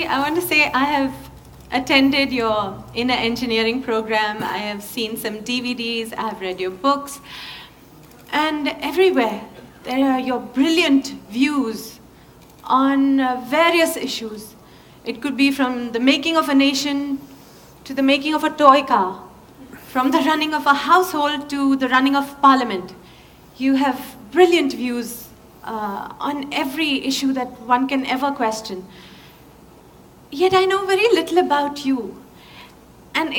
I want to say I have attended your inner engineering program. I have seen some DVDs, I have read your books, and everywhere there are your brilliant views on various issues. It could be from the making of a nation to the making of a toy car, from the running of a household to the running of parliament. You have brilliant views on every issue that one can ever question. Yet I know very little about you. And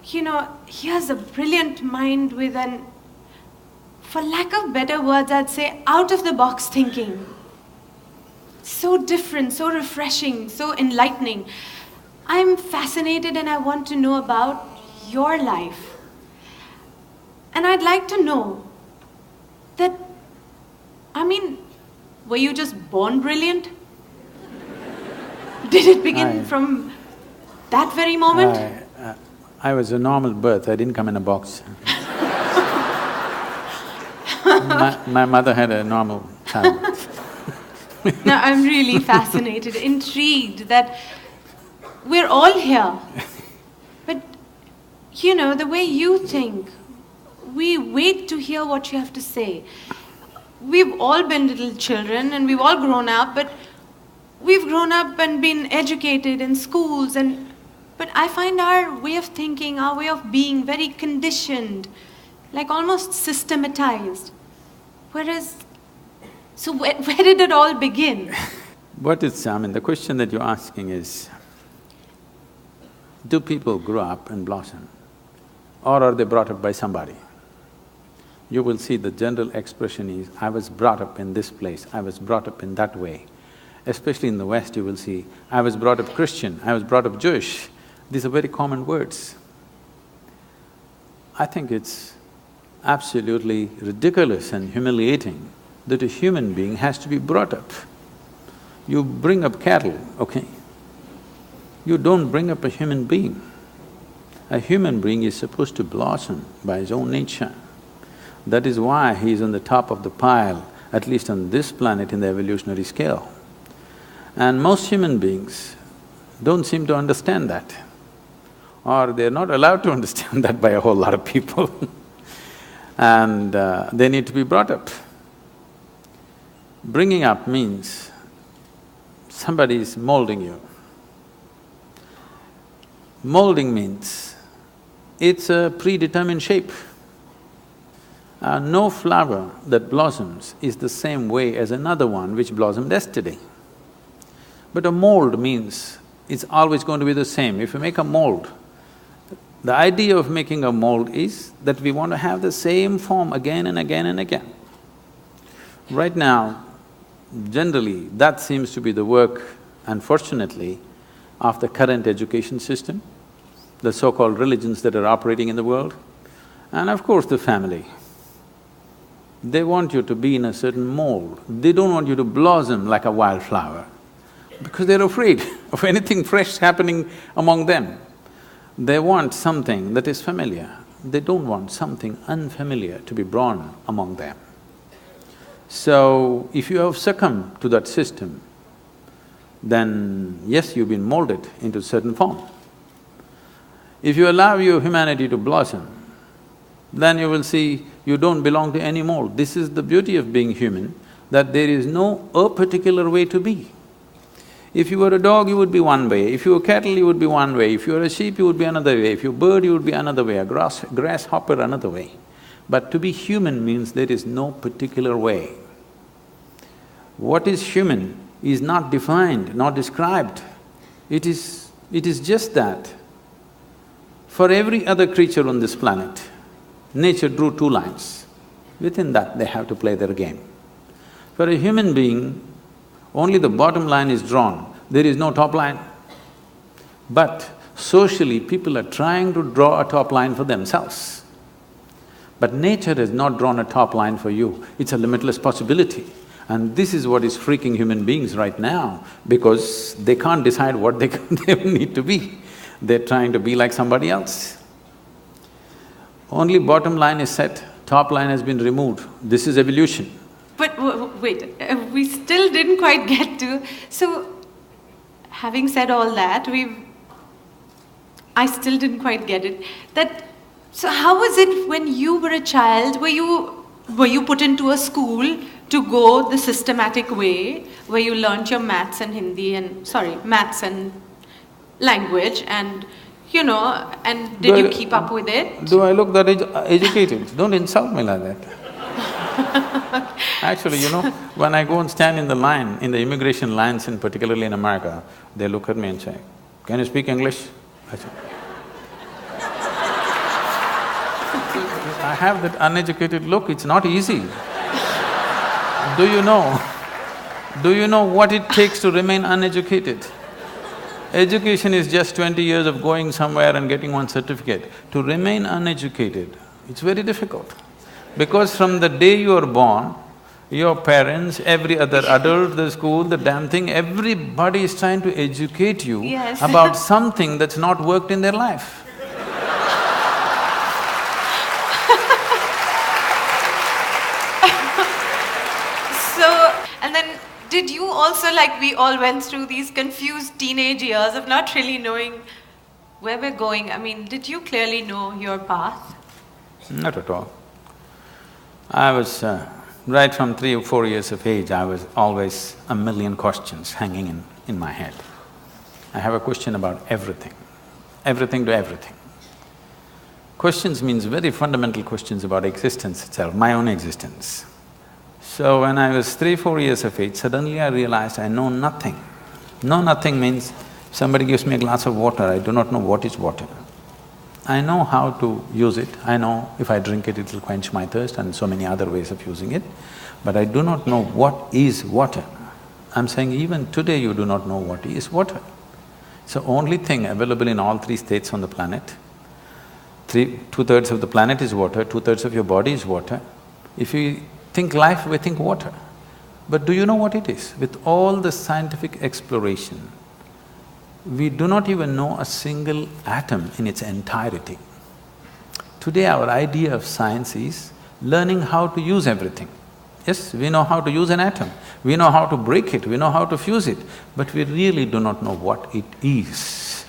here's a brilliant mind with an, for lack of better words, I'd say out-of-the-box thinking. So different, so refreshing, so enlightening. I'm fascinated and I want to know about your life. And I'd like to know that, were you just born brilliant? Did it begin from that very moment? I was a normal birth, I didn't come in a box. My mother had a normal child. Now, I'm really fascinated, intrigued that we're all here. But, the way you think, we wait to hear what you have to say. We've all been little children and we've all grown up, but we've grown up and been educated in schools, but I find our way of thinking, our way of being very conditioned, like almost systematized. So where did it all begin? The question that you're asking is, do people grow up and blossom, or are they brought up by somebody? You will see the general expression is, I was brought up in this place, I was brought up in that way. Especially in the West, you will see, I was brought up Christian, I was brought up Jewish. These are very common words. I think it's absolutely ridiculous and humiliating that a human being has to be brought up. You bring up cattle, okay? You don't bring up a human being. A human being is supposed to blossom by his own nature. That is why he is on the top of the pile, at least on this planet in the evolutionary scale. And most human beings don't seem to understand that, or they're not allowed to understand that by a whole lot of people and they need to be brought up. Bringing up means somebody is molding you. Molding means it's a predetermined shape. No flower that blossoms is the same way as another one which blossomed yesterday. But a mold means it's always going to be the same. If you make a mold, the idea of making a mold is that we want to have the same form again and again and again. Right now, generally, that seems to be the work, unfortunately, of the current education system, the so-called religions that are operating in the world, and of course the family. They want you to be in a certain mold. They don't want you to blossom like a wildflower because they're afraid of anything fresh happening among them. They want something that is familiar. They don't want something unfamiliar to be born among them. So, if you have succumbed to that system, then yes, you've been molded into a certain form. If you allow your humanity to blossom, then you will see you don't belong to any mold. This is the beauty of being human, that there is no a particular way to be. If you were a dog, you would be one way, if you were cattle, you would be one way, if you were a sheep, you would be another way, if you were a bird, you would be another way, a grasshopper another way. But to be human means there is no particular way. What is human is not defined, not described. It is just that. For every other creature on this planet, nature drew two lines. Within that, they have to play their game. For a human being, only the bottom line is drawn, there is no top line. But socially, people are trying to draw a top line for themselves. But nature has not drawn a top line for you, it's a limitless possibility. And this is what is freaking human beings right now, because they can't decide what they need to be. They're trying to be like somebody else. Only bottom line is set, top line has been removed. This is evolution. But wait, we still didn't quite get to… So, having said all that, I still didn't quite get it. So how was it when you were a child? Were you put into a school to go the systematic way, where you learnt your maths and maths and language, and and did you keep up with it? Do I look that educated? Don't insult me like that. Actually, when I go and stand in the line, in the immigration lines, and particularly in America, they look at me and say, "Can you speak English?" I say, I have that uneducated look, it's not easy. Do you know what it takes to remain uneducated? Education is just 20 years of going somewhere and getting one certificate. To remain uneducated, it's very difficult. Because from the day you are born, your parents, every other adult, the school, the damn thing, everybody is trying to educate you about something that's not worked in their life. And then, did you also, like we all went through these confused teenage years of not really knowing where we're going? I mean, did you clearly know your path? Not at all. I was… right from 3 or 4 years of age, I was always a million questions hanging in my head. I have a question about everything to everything. Questions means very fundamental questions about existence itself, my own existence. So when I was 3, 4 years of age, suddenly I realized I know nothing. Know nothing means somebody gives me a glass of water, I do not know what is water. I know how to use it, I know if I drink it, it'll quench my thirst and so many other ways of using it, but I do not know what is water. I'm saying even today you do not know what is water. It's the only thing available in all 3 states on the planet. 2/3 of the planet is water, 2/3 of your body is water. If you think life, we think water. But do you know what it is? With all the scientific exploration, we do not even know a single atom in its entirety. Today our idea of science is learning how to use everything. Yes, we know how to use an atom, we know how to break it, we know how to fuse it, but we really do not know what it is.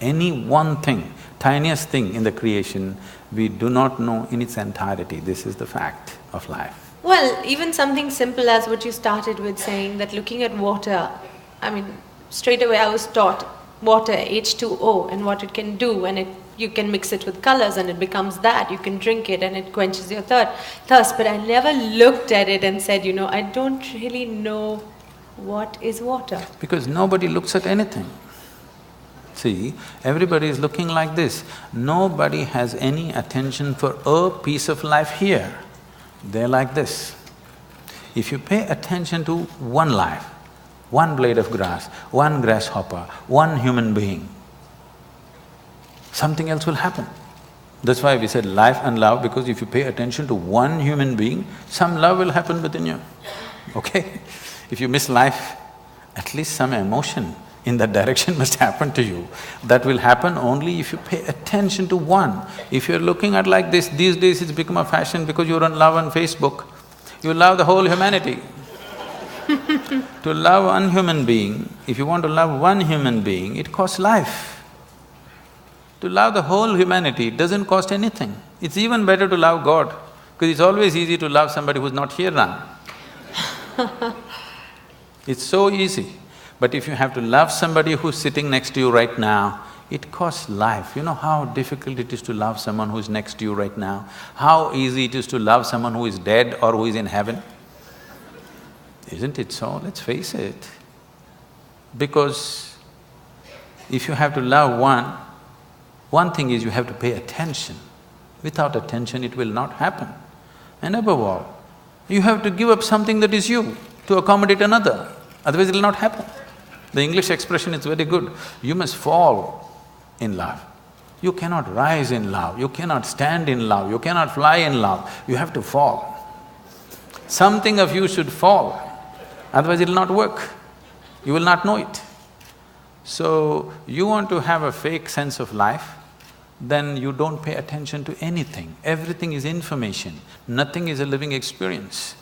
Any one thing, tiniest thing in the creation, we do not know in its entirety. This is the fact of life. Well, even something simple as what you started with saying, that looking at water, I mean, straight away I was taught water, H2O, and what it can do, and you can mix it with colors and it becomes that, you can drink it and it quenches your thirst, but I never looked at it and said, I don't really know what is water. Because nobody looks at anything. See, everybody is looking like this. Nobody has any attention for a piece of life here. They're like this. If you pay attention to one life, one blade of grass, one grasshopper, one human being, something else will happen. That's why we said life and love, because if you pay attention to one human being, some love will happen within you, okay? If you miss life, at least some emotion in that direction must happen to you. That will happen only if you pay attention to one. If you're looking at like this, these days it's become a fashion because you're on love on Facebook, you love the whole humanity. To love one human being, if you want to love one human being, it costs life. To love the whole humanity doesn't cost anything. It's even better to love God, because it's always easy to love somebody who's not here now. It's so easy. But if you have to love somebody who's sitting next to you right now, it costs life. You know how difficult it is to love someone who's next to you right now? How easy it is to love someone who is dead or who is in heaven? Isn't it so? Let's face it. Because if you have to love one thing is you have to pay attention. Without attention, it will not happen. And above all, you have to give up something that is you to accommodate another, otherwise it will not happen. The English expression is very good. You must fall in love. You cannot rise in love, you cannot stand in love, you cannot fly in love, you have to fall. Something of you should fall, otherwise it'll not work. You will not know it. So, you want to have a fake sense of life, then you don't pay attention to anything. Everything is information, nothing is a living experience.